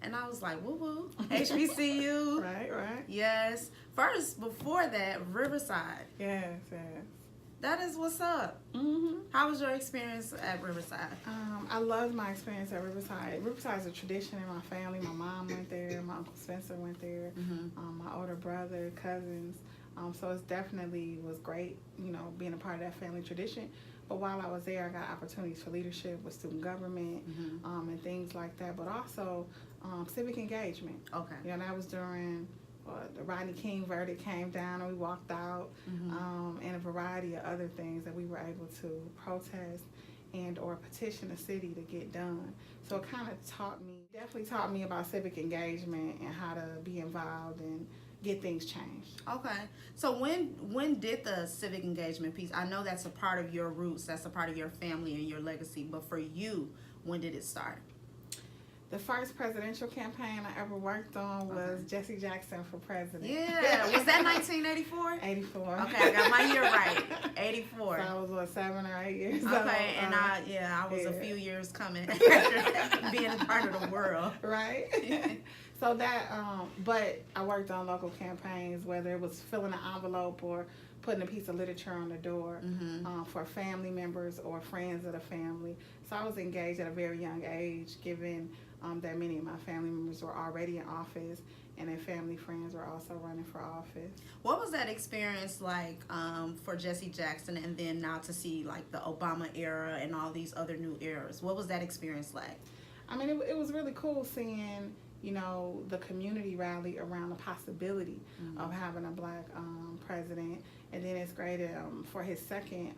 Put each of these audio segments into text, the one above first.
And I was like, woo woo, HBCU. Right. Yes. First, before that, Riverside. Yes. That is what's up. Mm-hmm. How was your experience at Riverside? I loved my experience at Riverside. Riverside is a tradition in my family. My mom went there. My Uncle Spencer went there. Mm-hmm. My older brother, cousins. So it definitely was great, being a part of that family tradition. But while I was there, I got opportunities for leadership with student government, and things like that. But also civic engagement. Okay. That was during the Rodney King verdict came down and we walked out, and a variety of other things that we were able to protest and or petition the city to get done. So it kind of definitely taught me about civic engagement and how to be involved and get things changed. Okay. So when did the civic engagement piece, I know that's a part of your roots, that's a part of your family and your legacy, but for you, when did it start? The first presidential campaign I ever worked on was Jesse Jackson for president. Yeah. Was that 1984? 84. Okay, I got my year right. 84. So I was, 7 or 8 years old. Okay, and I was a few years coming after being a part of the world. Right. So that, but I worked on local campaigns, whether it was filling an envelope or putting a piece of literature on the door for family members or friends of the family. So I was engaged at a very young age, given that many of my family members were already in office and their family friends were also running for office. What was that experience like for Jesse Jackson, and then now to see like the Obama era and all these other new eras? What was that experience like? I mean, it was really cool seeing the community rally around the possibility of having a black president. And then it's great for his second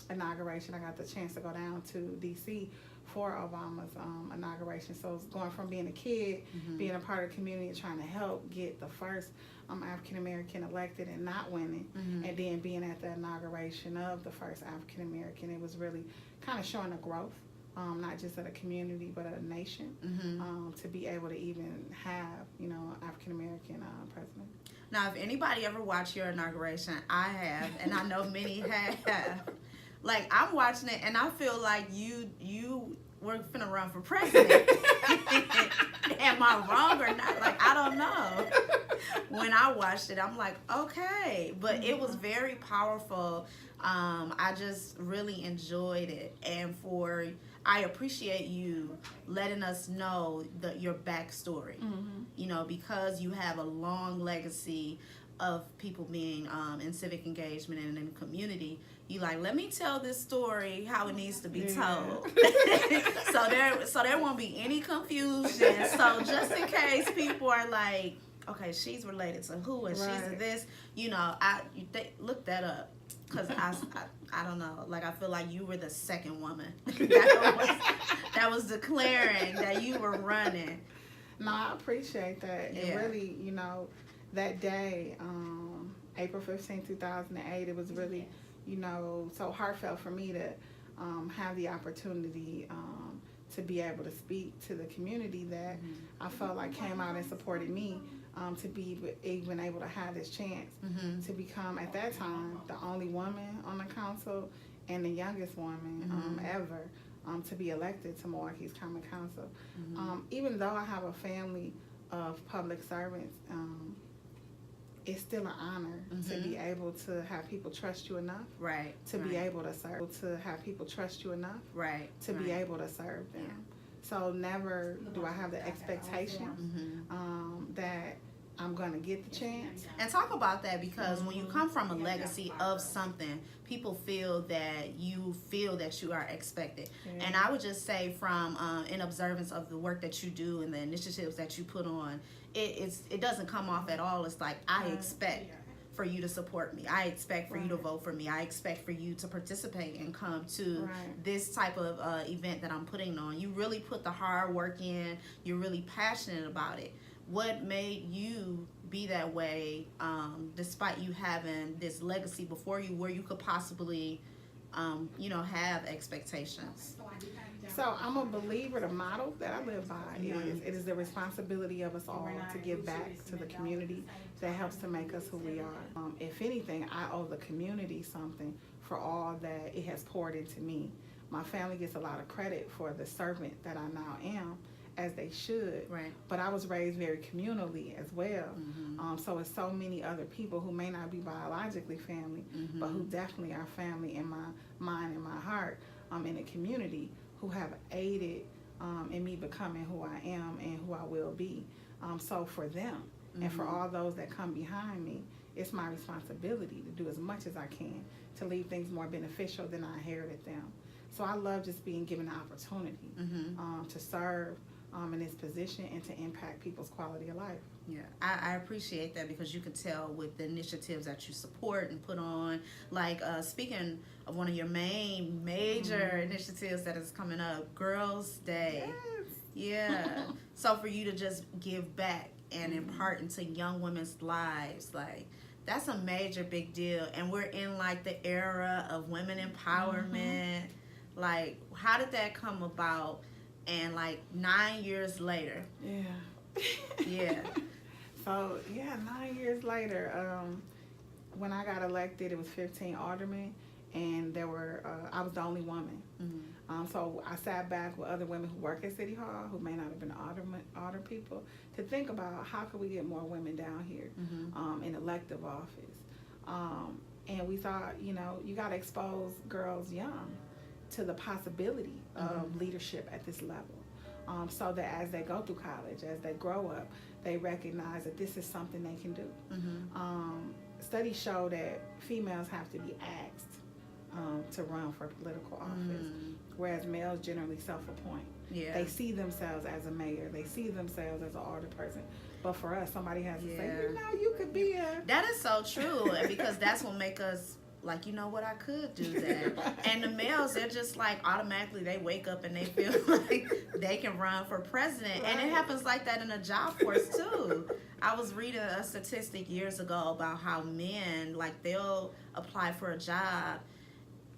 inauguration. I got the chance to go down to D.C. for Obama's inauguration. So it's going from being a kid, being a part of the community, and trying to help get the first African American elected and not winning, and then being at the inauguration of the first African American. It was really kind of showing the growth. Not just of a community, but a nation, to be able to even have, an African-American president. Now, if anybody ever watched your inauguration, I have, and I know many have. Like, I'm watching it, and I feel like you were finna run for president. Am I wrong or not? Like, I don't know. When I watched it, I'm like, okay. But it was very powerful. I just really enjoyed it. And I appreciate you letting us know your backstory, because you have a long legacy of people being in civic engagement and in the community. You like, let me tell this story how it needs to be told. so there won't be any confusion. So just in case people are like, okay, she's related to who and she's this, look that up. Because I don't know, like I feel like you were the second woman that was declaring that you were running. No, I appreciate that. Yeah. And really, that day, April 15, 2008, it was really, so heartfelt for me to have the opportunity to be able to speak to the community that I felt like came out and supported me. To be even able to have this chance to become, at that time, the only woman on the council and the youngest woman ever to be elected to Milwaukee's Common Council. Even though I have a family of public servants, it's still an honor to be able to have people trust you enough to be able to serve, to have people trust you enough to be able to serve them. Yeah. So never do I have the expectation that I'm going to get the chance. And talk about that, because when you come from a legacy of something, people feel that you are expected. Yeah. And I would just say from in observance of the work that you do and the initiatives that you put on, it doesn't come off at all. It's like, I expect for you to support me. I expect for you to vote for me. I expect for you to participate and come to this type of event that I'm putting on. You really put the hard work in. You're really passionate about it. What made you be that way, despite you having this legacy before you, where you could possibly, have expectations? So I'm a believer, the model that I live by is it is the responsibility of us all to give back to the community that helps to make us who we are. If anything, I owe the community something for all that it has poured into me. My family gets a lot of credit for the servant that I now am, as they should. Right. But I was raised very communally as well. Mm-hmm. So it's so many other people who may not be biologically family, Mm-hmm. but who definitely are family in my mind and my heart, in the community, who have aided in me becoming who I am and who I will be. So for them and for all those that come behind me, it's my responsibility to do as much as I can to leave things more beneficial than I inherited them. So I love just being given the opportunity to serve in this position and to impact people's quality of life. Yeah, I appreciate that, because you can tell with the initiatives that you support and put on. Like, speaking of one of your major initiatives that is coming up, Girls' Day. Yes. Yeah. So for you to just give back and impart into young women's lives, like, that's a major big deal. And we're in, like, the era of women empowerment. Like, how did that come about? And, like, 9 years later. Yeah. Yeah. So, 9 years later, when I got elected, it was 15 aldermen, and there were, I was the only woman. So I sat back with other women who work at City Hall, who may not have been alder people, to think about how could we get more women down here in elective office. And we thought, you got to expose girls young to the possibility of leadership at this level, so that as they go through college, as they grow up, they recognize that this is something they can do. Studies show that females have to be asked to run for political office, whereas males generally self-appoint. Yeah. They see themselves as a mayor, they see themselves as an alder person, but for us, somebody has to say, you could be a... That is so true, because that's what make us like, you know what, I could do that. Right. And the males, they're just like, automatically they wake up and they feel like they can run for president. Right. And it happens like that in the job force too. I was reading a statistic years ago about how men, like, they'll apply for a job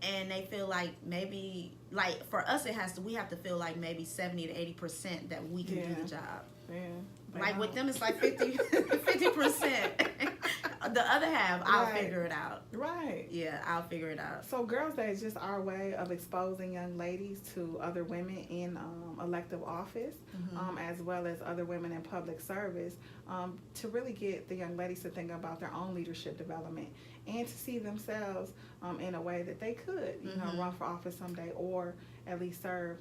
and they feel like maybe, like, for us we have to feel like maybe 70 to 80% that we can do the job. Yeah. Like, with them, it's like 50%. The other half, I'll figure it out. Right. Yeah, I'll figure it out. So Girls' Day is just our way of exposing young ladies to other women in elective office, as well as other women in public service, to really get the young ladies to think about their own leadership development and to see themselves in a way that they could, run for office someday, or at least serve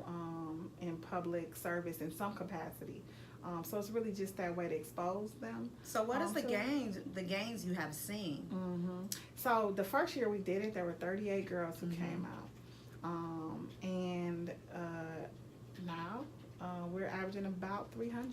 in public service in some capacity. So it's really just that way to expose them. So what is the gains you have seen? So the first year we did it, there were 38 girls who came out. And now we're averaging about 300.